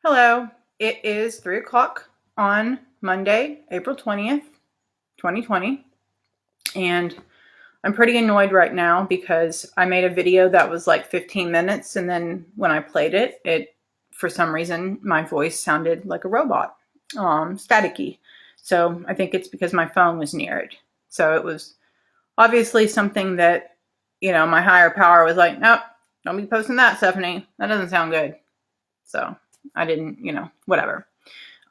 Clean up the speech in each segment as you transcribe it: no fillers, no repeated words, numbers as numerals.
Hello, it is 3 o'clock on Monday, April 20th, 2020, and I'm pretty annoyed right now because I made a video that was like 15 minutes, and then when I played it, for some reason, my voice sounded like a robot, staticky. So I think it's because my phone was near it. So it was obviously something that, my higher power was like, nope, don't be posting that, Stephanie. That doesn't sound good. So I didn't, whatever.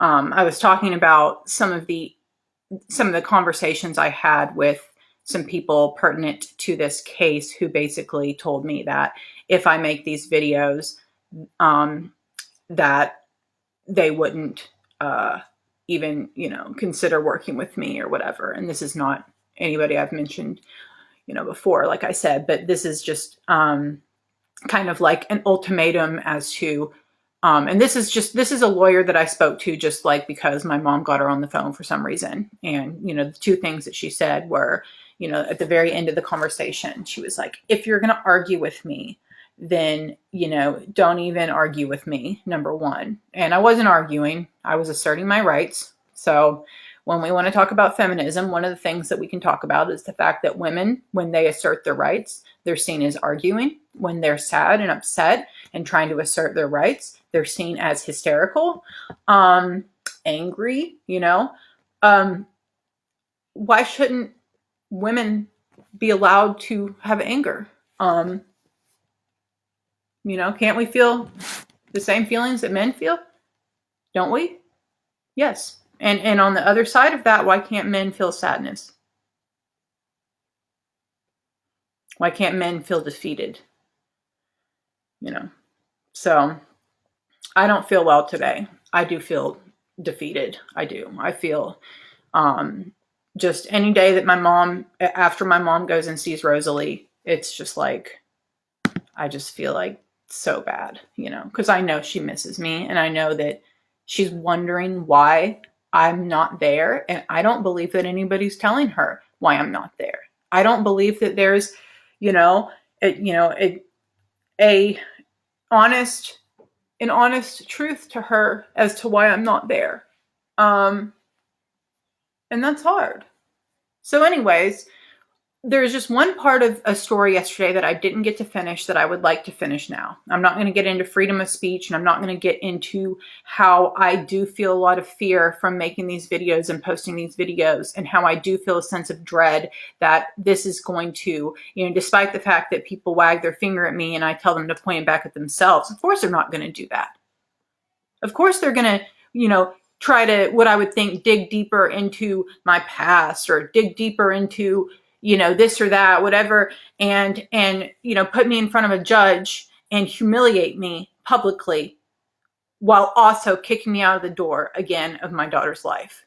I was talking about some of the conversations I had with some people pertinent to this case who basically told me that if I make these videos, that they wouldn't even, consider working with me or whatever. And this is not anybody I've mentioned, before, like I said, but this is just kind of like an ultimatum as to and this is a lawyer that I spoke to just like because my mom got her on the phone for some reason. And, the two things that she said were, at the very end of the conversation, she was like, if you're going to argue with me, then, don't even argue with me, number one. And I wasn't arguing. I was asserting my rights. So when we want to talk about feminism, one of the things that we can talk about is the fact that women, when they assert their rights, they're seen as arguing. When they're sad and upset and trying to assert their rights, they're seen as hysterical, angry, why shouldn't women be allowed to have anger? Can't we feel the same feelings that men feel? Don't we? Yes. And on the other side of that, why can't men feel sadness? Why can't men feel defeated? So I don't feel well today. I do feel defeated. I do. I feel just any day that after my mom goes and sees Rosalie, it's just like, I just feel like so bad, because I know she misses me and I know that she's wondering why I'm not there. And I don't believe that anybody's telling her why I'm not there. I don't believe that there's, a honest an honest truth to her as to why I'm not there. And that's hard. So anyways, there's just one part of a story yesterday that I didn't get to finish that I would like to finish now. I'm not going to get into freedom of speech, and I'm not going to get into how I do feel a lot of fear from making these videos and posting these videos, and how I do feel a sense of dread that this is going to, despite the fact that people wag their finger at me and I tell them to point it back at themselves, of course they're not going to do that. Of course they're going to, try to, what I would think, dig deeper into my past or dig deeper into, this or that, whatever, and put me in front of a judge and humiliate me publicly while also kicking me out of the door again of my daughter's life.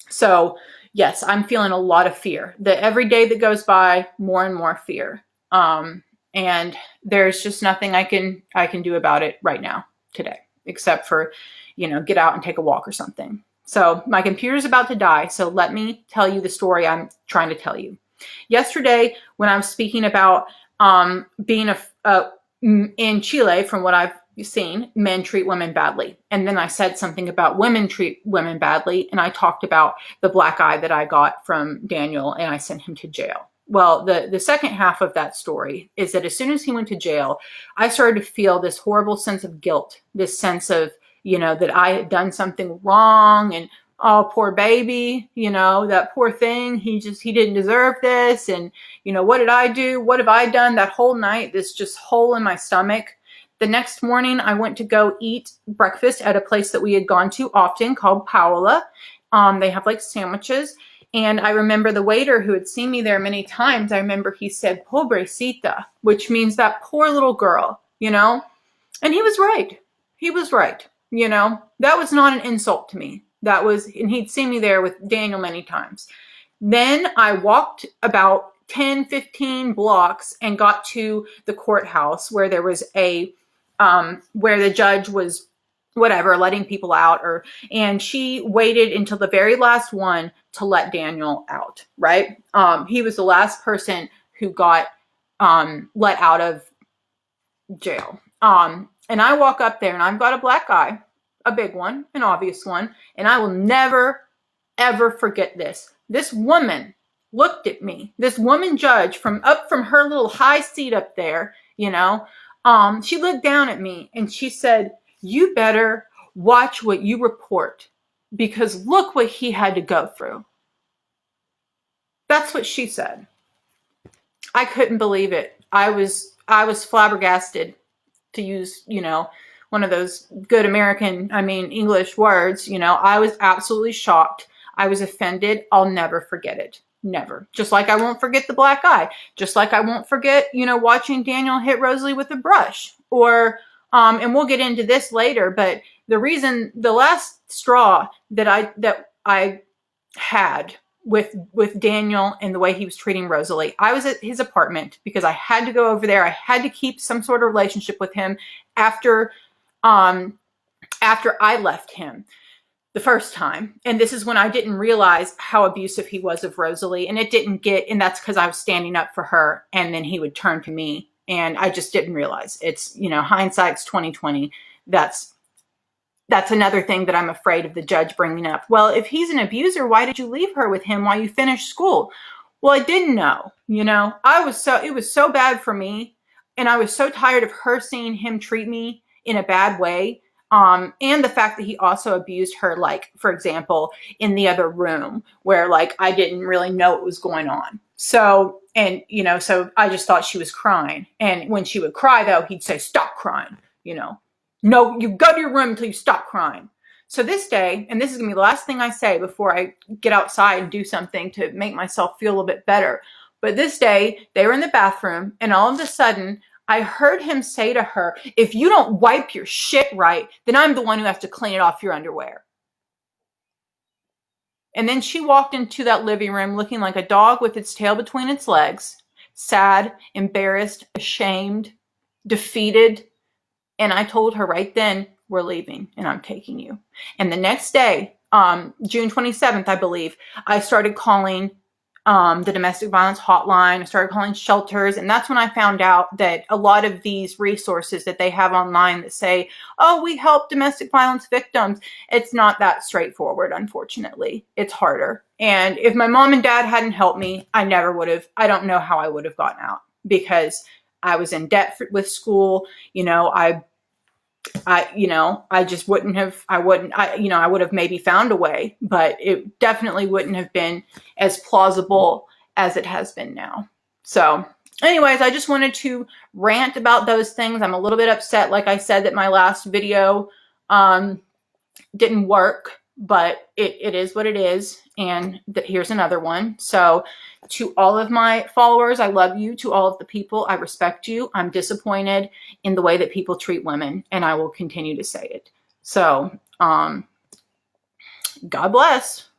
So yes, I'm feeling a lot of fear. That every day that goes by, more and more fear. And there's just nothing I can do about it right now, today, except for, get out and take a walk or something. So my computer's about to die, so let me tell you the story I'm trying to tell you. Yesterday, when I was speaking about being in Chile, from what I've seen, men treat women badly. And then I said something about women treat women badly, and I talked about the black eye that I got from Daniel, and I sent him to jail. Well, the second half of that story is that as soon as he went to jail, I started to feel this horrible sense of guilt, this sense of, that I had done something wrong, and oh, poor baby, that poor thing, he didn't deserve this. And, what did I do? What have I done? That whole night, this just hole in my stomach. The next morning, I went to go eat breakfast at a place that we had gone to often called Paola. They have like sandwiches. And I remember the waiter who had seen me there many times, I remember he said, pobrecita, which means that poor little girl, and he was right. He was right. That was not an insult to me. And he'd seen me there with Daniel many times. Then I walked about 10, 15 blocks and got to the courthouse where there was where the judge was whatever, letting people out, and she waited until the very last one to let Daniel out, right? He was the last person who got let out of jail. And I walk up there and I've got a black eye, a big one, an obvious one. And I will never, ever forget this. This woman looked at me, this woman judge from her little high seat up there, she looked down at me and she said, "You better watch what you report because look what he had to go through." That's what she said. I couldn't believe it. I was flabbergasted, to use, one of those good American, English words. I was absolutely shocked. I was offended. I'll never forget it. Never. Just like I won't forget the black eye. Just like I won't forget, watching Daniel hit Rosalie with a brush. Or, and we'll get into this later, but the last straw that I had with Daniel and the way he was treating Rosalie, I was at his apartment because I had to go over there. I had to keep some sort of relationship with him after I left him the first time. And this is when I didn't realize how abusive he was of Rosalie. And and that's because I was standing up for her and then he would turn to me and I just didn't realize. It's, hindsight's 2020. That's another thing that I'm afraid of the judge bringing up. Well, if he's an abuser, why did you leave her with him while you finished school? Well, I didn't know, it was so bad for me. And I was so tired of her seeing him treat me in a bad way. And the fact that he also abused her, like, for example, in the other room where like, I didn't really know what was going on. So, and, so I just thought she was crying. And when she would cry though, he'd say, "Stop crying," "No, you go to your room until you stop crying." So this day, and this is going to be the last thing I say before I get outside and do something to make myself feel a little bit better. But this day, they were in the bathroom, and all of a sudden, I heard him say to her, "If you don't wipe your shit right, then I'm the one who has to clean it off your underwear." And then she walked into that living room looking like a dog with its tail between its legs, sad, embarrassed, ashamed, defeated. And I told her right then, "We're leaving and I'm taking you." And the next day, June 27th, I believe, I started calling the domestic violence hotline. I started calling shelters. And that's when I found out that a lot of these resources that they have online that say, "Oh, we help domestic violence victims," it's not that straightforward, unfortunately. It's harder. And if my mom and dad hadn't helped me, I don't know how I would have gotten out because I was in debt with school. I just I would have maybe found a way, but it definitely wouldn't have been as plausible as it has been now. So anyways, I just wanted to rant about those things. I'm a little bit upset, like I said, that my last video didn't work, but it is what it is. And here's another one. So to all of my followers, I love you. To all of the people, I respect you. I'm disappointed in the way that people treat women, and I will continue to say it. So, God bless.